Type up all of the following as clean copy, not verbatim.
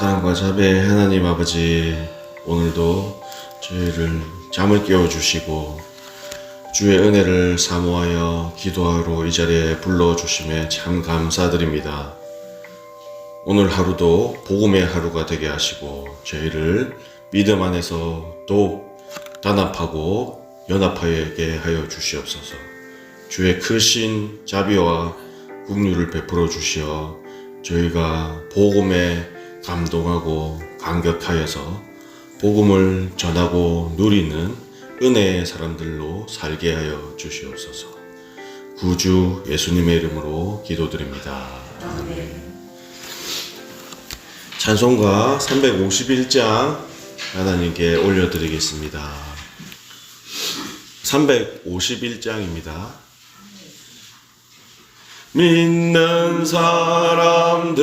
사랑과 자비의 하나님 아버지, 오늘도 저희를 잠을 깨워주시고 주의 은혜를 사모하여 기도하러 이 자리에 불러주심에 참 감사드립니다. 오늘 하루도 복음의 하루가 되게 하시고 저희를 믿음 안에서 더욱 단합하고 연합하게 하여 주시옵소서. 주의 크신 자비와 긍휼을 베풀어 주시어 저희가 복음에 감동하고 감격하여서 복음을 전하고 누리는 은혜의 사람들로 살게 하여 주시옵소서. 구주 예수님의 이름으로 기도드립니다. 아멘. 찬송가 351장 하나님께 올려드리겠습니다. 351장입니다. 믿는 사람들은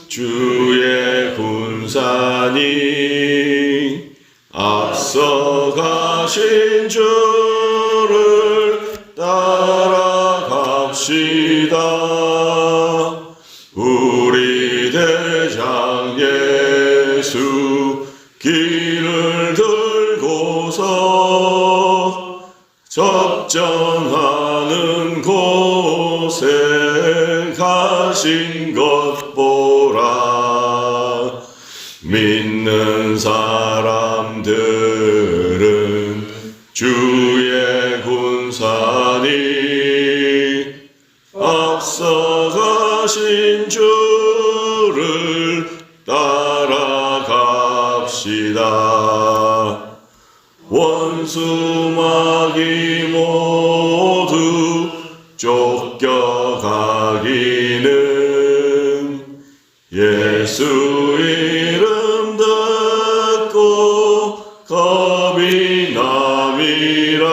주의 군사니 앞서가신 주를 따라갑시다. 우리 대장 예수 길을 들고서 접전하는 곳에 가신 것 보라. 믿는 사람들은 주의 군사니 앞서가신 주를 따라갑시다. 원수마귀 모두 쫓겨가기는 예수 이름 듣고 겁이 남이라.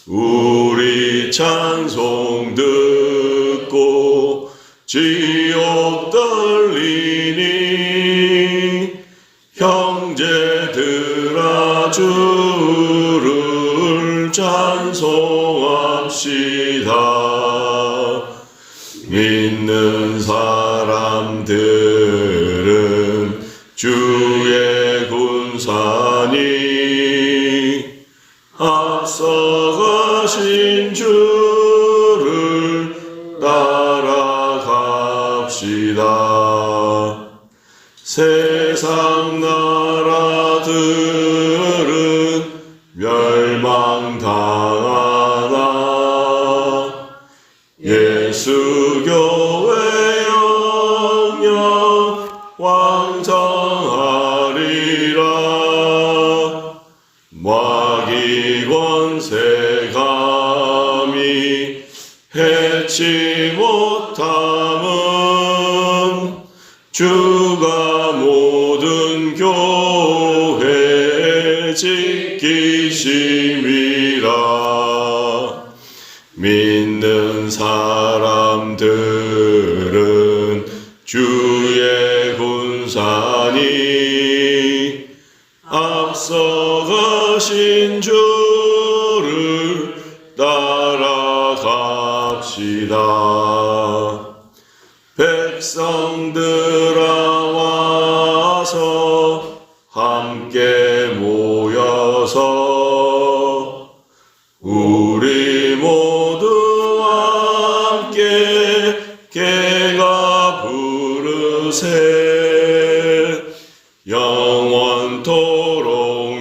우리 찬송 듣고 지옥 떨리니 형제들아 주를 찬송합시다. 믿는 사람들은 주의 군사니 앞서가신 주를 따라갑시다. 세상 나라들은 멸망당하나 예수 교회 영영 왕성하리라. 마귀 권세 감히 해치 못함은 주가 모든 교회 지키심이라. 믿는 사람들은 주의 군사니 앞서가신 주를 따라갑시다. 백성들아 와서 함께 모여서 우리 모두 함께 개가 부르세. 영원토록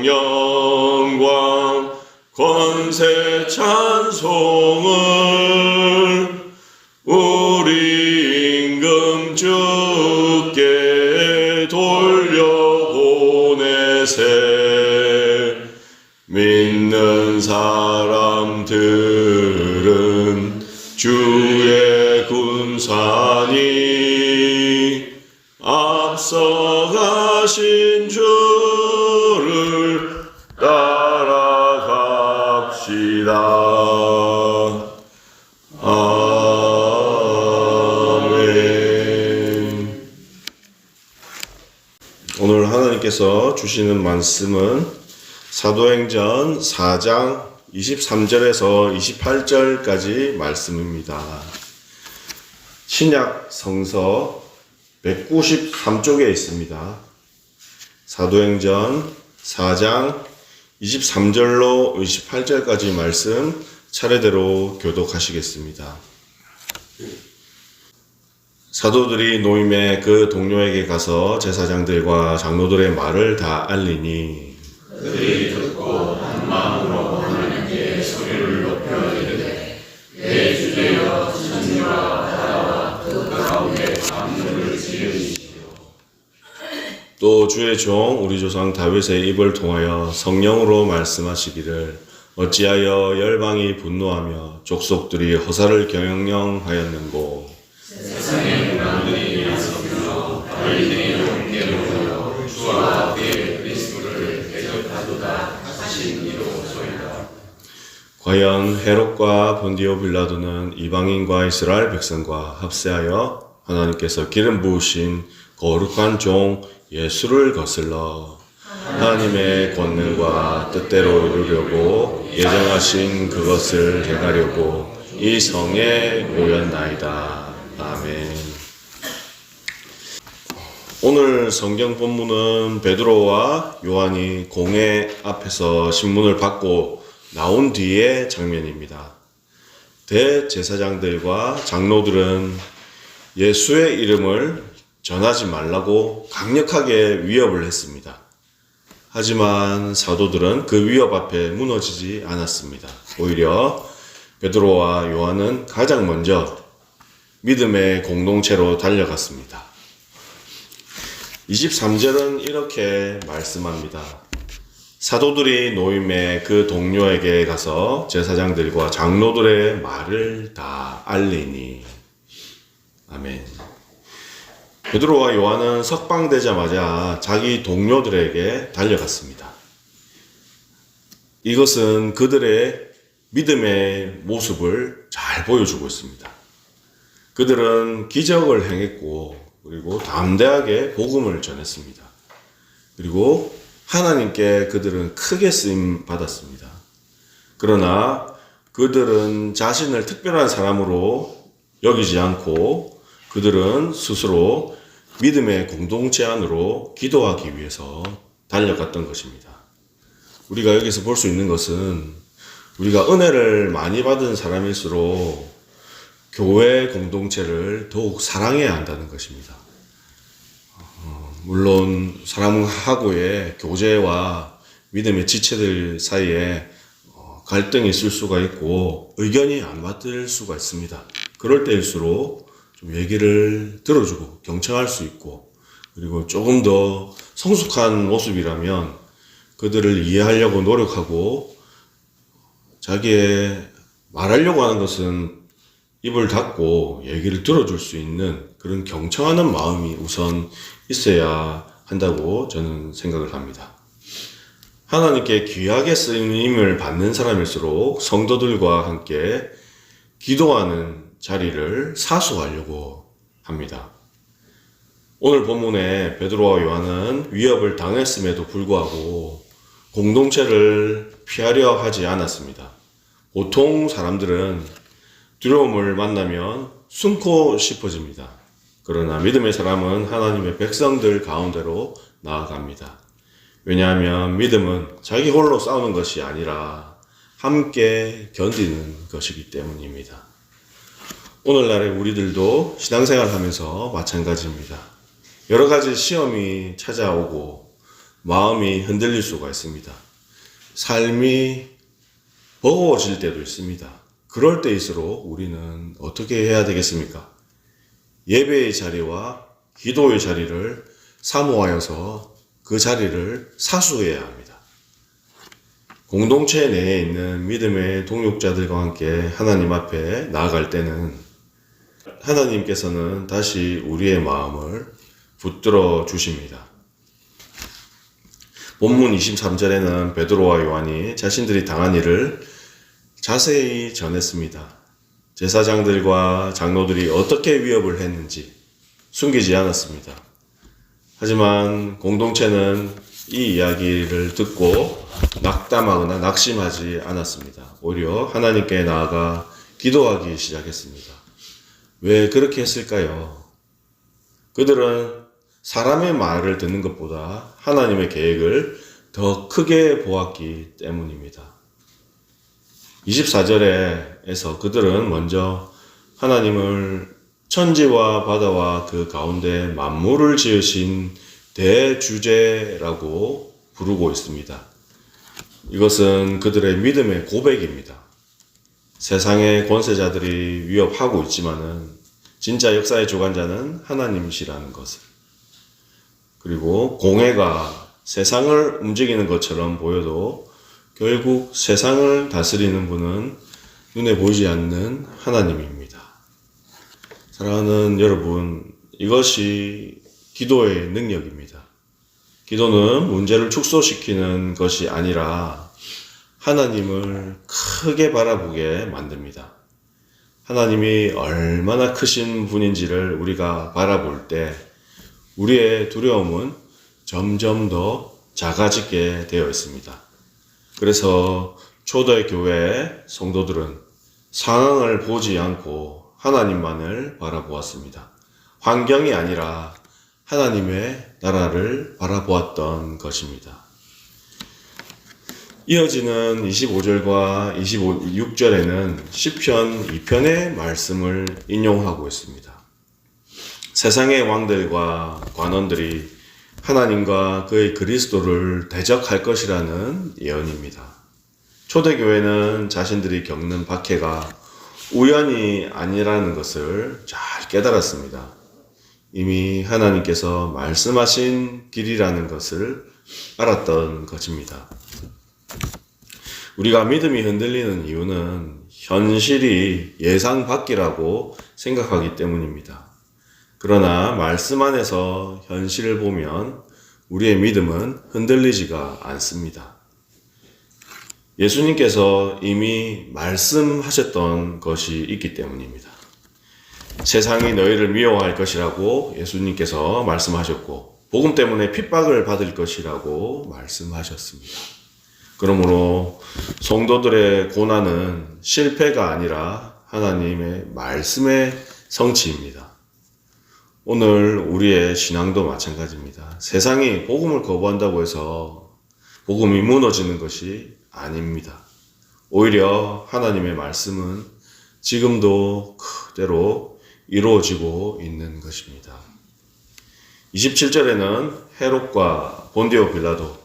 영광 권세 찬송을 우리 임금 주께 돌려보내세. 믿는 사람들은 주의 군사니 앞서가신 주를 따라갑시다. 아멘. 오늘 하나님께서 주시는 말씀은 사도행전 4장 23절에서 28절까지 말씀입니다. 신약 성서 193쪽에 있습니다. 사도행전 4장 23절로 28절까지 말씀 차례대로 교독하시겠습니다. 사도들이 노임의 그 동료에게 가서 제사장들과 장로들의 말을 다 알리니 그들이 듣고 한 마음으로 하나님께 소리를 높여 이르되 내 주제여 천지와 바다와 그 가운데 만물을 지으시오. 또 주의 종 우리 조상 다윗의 입을 통하여 성령으로 말씀하시기를 어찌하여 열방이 분노하며 족속들이 허사를 경영하였는고 세상의 문화들이 나서며 너희들이 함께 모여 주와 그의 그리스도를 대적하도다 하신 이로소이다. 과연 헤롯과 본디오 빌라도는 이방인과 이스라엘 백성과 합세하여 하나님께서 기름 부으신 거룩한 종 예수를 거슬러 하나님의 권능과 뜻대로 이루려고 예정하신 그것을 행하려고 이 성에 모였나이다. 아멘. 오늘 성경 본문은 베드로와 요한이 공회 앞에서 신문을 받고 나온 뒤의 장면입니다. 대제사장들과 장로들은 예수의 이름을 전하지 말라고 강력하게 위협을 했습니다. 하지만 사도들은 그 위협 앞에 무너지지 않았습니다. 오히려 베드로와 요한은 가장 먼저 믿음의 공동체로 달려갔습니다. 23절은 이렇게 말씀합니다. 사도들이 노임의 그 동료에게 가서 제사장들과 장로들의 말을 다 알리니. 아멘. 베드로와 요한은 석방되자마자 자기 동료들에게 달려갔습니다. 이것은 그들의 믿음의 모습을 잘 보여주고 있습니다. 그들은 기적을 행했고 그리고 담대하게 복음을 전했습니다. 그리고 하나님께 그들은 크게 쓰임 받았습니다. 그러나 그들은 자신을 특별한 사람으로 여기지 않고 그들은 스스로 믿음의 공동체 안으로 기도하기 위해서 달려갔던 것입니다. 우리가 여기서 볼 수 있는 것은 우리가 은혜를 많이 받은 사람일수록 교회 공동체를 더욱 사랑해야 한다는 것입니다. 물론 사람하고의 교제와 믿음의 지체들 사이에 갈등이 있을 수가 있고 의견이 안 맞을 수가 있습니다. 그럴 때일수록 좀 얘기를 들어주고 경청할 수 있고 그리고 조금 더 성숙한 모습이라면 그들을 이해하려고 노력하고 자기의 말하려고 하는 것은 입을 닫고 얘기를 들어줄 수 있는 그런 경청하는 마음이 우선 있어야 한다고 저는 생각을 합니다. 하나님께 귀하게 쓰임을 받는 사람일수록 성도들과 함께 기도하는 자리를 사수하려고 합니다. 오늘 본문에 베드로와 요한은 위협을 당했음에도 불구하고 공동체를 피하려 하지 않았습니다. 보통 사람들은 두려움을 만나면 숨고 싶어집니다. 그러나 믿음의 사람은 하나님의 백성들 가운데로 나아갑니다. 왜냐하면 믿음은 자기 홀로 싸우는 것이 아니라 함께 견디는 것이기 때문입니다. 오늘날의 우리들도 신앙생활 하면서 마찬가지입니다. 여러 가지 시험이 찾아오고 마음이 흔들릴 수가 있습니다. 삶이 버거워질 때도 있습니다. 그럴 때일수록 우리는 어떻게 해야 되겠습니까? 예배의 자리와 기도의 자리를 사모하여서 그 자리를 사수해야 합니다. 공동체 내에 있는 믿음의 동역자들과 함께 하나님 앞에 나아갈 때는 하나님께서는 다시 우리의 마음을 붙들어 주십니다. 본문 23절에는 베드로와 요한이 자신들이 당한 일을 자세히 전했습니다. 제사장들과 장로들이 어떻게 위협을 했는지 숨기지 않았습니다. 하지만 공동체는 이 이야기를 듣고 낙담하거나 낙심하지 않았습니다. 오히려 하나님께 나아가 기도하기 시작했습니다. 왜 그렇게 했을까요? 그들은 사람의 말을 듣는 것보다 하나님의 계획을 더 크게 보았기 때문입니다. 24절에서 그들은 먼저 하나님을 천지와 바다와 그 가운데 만물을 지으신 대주제라고 부르고 있습니다. 이것은 그들의 믿음의 고백입니다. 세상의 권세자들이 위협하고 있지만은 진짜 역사의 주관자는 하나님이시라는 것을. 그리고 공해가 세상을 움직이는 것처럼 보여도 결국 세상을 다스리는 분은 눈에 보이지 않는 하나님입니다. 사랑하는 여러분, 이것이 기도의 능력입니다. 기도는 문제를 축소시키는 것이 아니라 하나님을 크게 바라보게 만듭니다. 하나님이 얼마나 크신 분인지를 우리가 바라볼 때 우리의 두려움은 점점 더 작아지게 되어 있습니다. 그래서 초대 교회 성도들은 상황을 보지 않고 하나님만을 바라보았습니다. 환경이 아니라 하나님의 나라를 바라보았던 것입니다. 이어지는 25절과 26절에는 시편 2편의 말씀을 인용하고 있습니다. 세상의 왕들과 관원들이 하나님과 그의 그리스도를 대적할 것이라는 예언입니다. 초대교회는 자신들이 겪는 박해가 우연이 아니라는 것을 잘 깨달았습니다. 이미 하나님께서 말씀하신 길이라는 것을 알았던 것입니다. 우리가 믿음이 흔들리는 이유는 현실이 예상 밖이라고 생각하기 때문입니다. 그러나 말씀 안에서 현실을 보면 우리의 믿음은 흔들리지가 않습니다. 예수님께서 이미 말씀하셨던 것이 있기 때문입니다. 세상이 너희를 미워할 것이라고 예수님께서 말씀하셨고 복음 때문에 핍박을 받을 것이라고 말씀하셨습니다. 그러므로 성도들의 고난은 실패가 아니라 하나님의 말씀의 성취입니다. 오늘 우리의 신앙도 마찬가지입니다. 세상이 복음을 거부한다고 해서 복음이 무너지는 것이 아닙니다. 오히려 하나님의 말씀은 지금도 그대로 이루어지고 있는 것입니다. 27절에는 헤롯과 본디오 빌라도,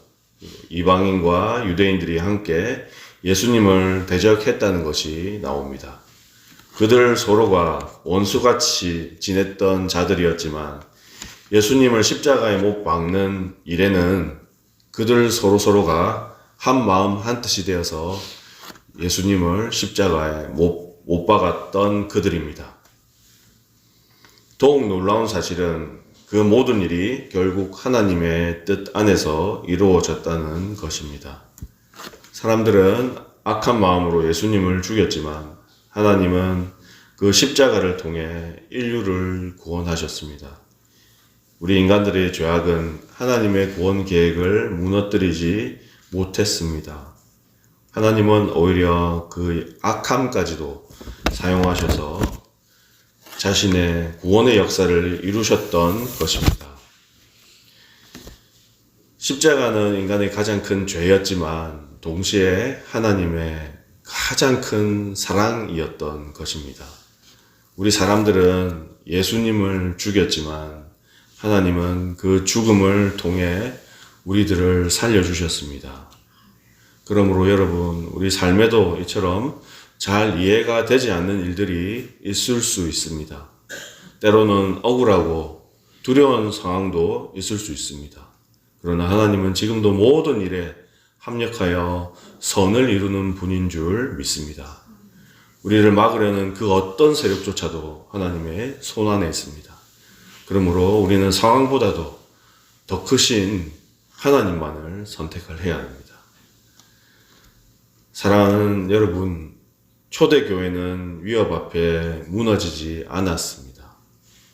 이방인과 유대인들이 함께 예수님을 대적했다는 것이 나옵니다. 그들 서로가 원수같이 지냈던 자들이었지만 예수님을 십자가에 못 박는 일에는 그들 서로가 한 마음 한 뜻이 되어서 예수님을 십자가에 못 박았던 그들입니다. 더욱 놀라운 사실은 그 모든 일이 결국 하나님의 뜻 안에서 이루어졌다는 것입니다. 사람들은 악한 마음으로 예수님을 죽였지만 하나님은 그 십자가를 통해 인류를 구원하셨습니다. 우리 인간들의 죄악은 하나님의 구원 계획을 무너뜨리지 못했습니다. 하나님은 오히려 그 악함까지도 사용하셔서 자신의 구원의 역사를 이루셨던 것입니다. 십자가는 인간의 가장 큰 죄였지만 동시에 하나님의 가장 큰 사랑이었던 것입니다. 우리 사람들은 예수님을 죽였지만 하나님은 그 죽음을 통해 우리들을 살려주셨습니다. 그러므로 여러분, 우리 삶에도 이처럼 잘 이해가 되지 않는 일들이 있을 수 있습니다. 때로는 억울하고 두려운 상황도 있을 수 있습니다. 그러나 하나님은 지금도 모든 일에 합력하여 선을 이루는 분인 줄 믿습니다. 우리를 막으려는 그 어떤 세력조차도 하나님의 손 안에 있습니다. 그러므로 우리는 상황보다도 더 크신 하나님만을 선택을 해야 합니다. 사랑하는 여러분, 초대교회는 위협 앞에 무너지지 않았습니다.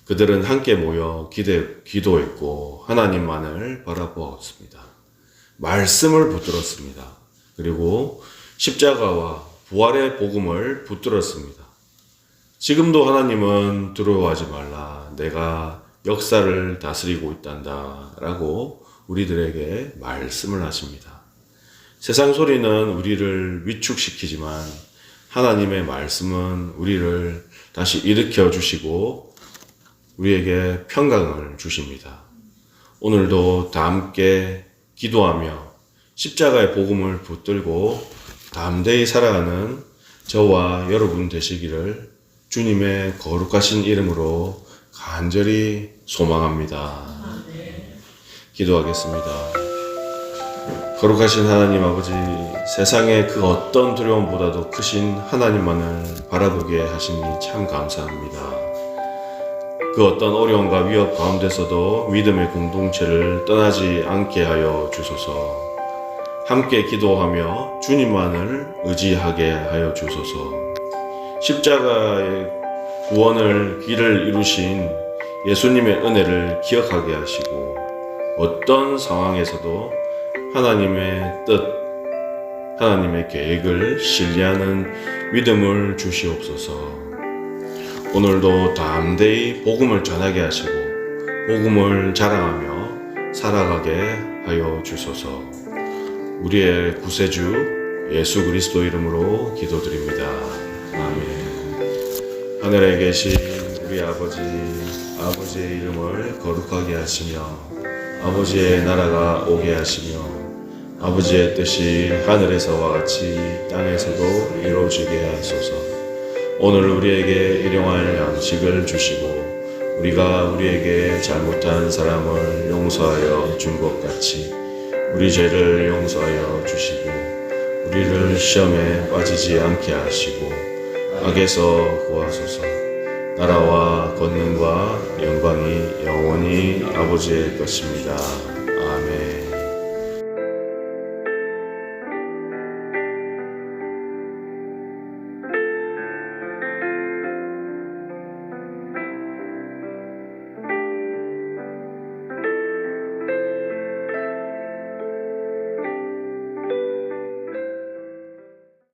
그들은 함께 모여 기도했고 하나님만을 바라보았습니다. 말씀을 붙들었습니다. 그리고 십자가와 부활의 복음을 붙들었습니다. 지금도 하나님은 두려워하지 말라. 내가 역사를 다스리고 있단다. 라고 우리들에게 말씀을 하십니다. 세상 소리는 우리를 위축시키지만 하나님의 말씀은 우리를 다시 일으켜 주시고 우리에게 평강을 주십니다. 오늘도 다 함께 기도하며 십자가의 복음을 붙들고 담대히 살아가는 저와 여러분 되시기를 주님의 거룩하신 이름으로 간절히 소망합니다. 기도하겠습니다. 거룩하신 하나님 아버지, 세상의 그 어떤 두려움보다도 크신 하나님만을 바라보게 하시니 참 감사합니다. 그 어떤 어려움과 위협 가운데서도 믿음의 공동체를 떠나지 않게 하여 주소서. 함께 기도하며 주님만을 의지하게 하여 주소서. 십자가의 구원을 길을 이루신 예수님의 은혜를 기억하게 하시고 어떤 상황에서도 하나님의 뜻, 하나님의 계획을 신뢰하는 믿음을 주시옵소서. 오늘도 담대히 복음을 전하게 하시고 복음을 자랑하며 살아가게 하여 주소서. 우리의 구세주 예수 그리스도 이름으로 기도드립니다. 아멘. 하늘에 계신 우리 아버지의 이름을 거룩하게 하시며 아버지의 나라가 오게 하시며 아버지의 뜻이 하늘에서와 같이 땅에서도 이루어지게 하소서. 오늘 우리에게 일용할 양식을 주시고 우리가 우리에게 잘못한 사람을 용서하여 준 것 같이 우리 죄를 용서하여 주시고 우리를 시험에 빠지지 않게 하시고 악에서 구하소서. 나라와 권능과 영광이 영원히 아버지의 것입니다.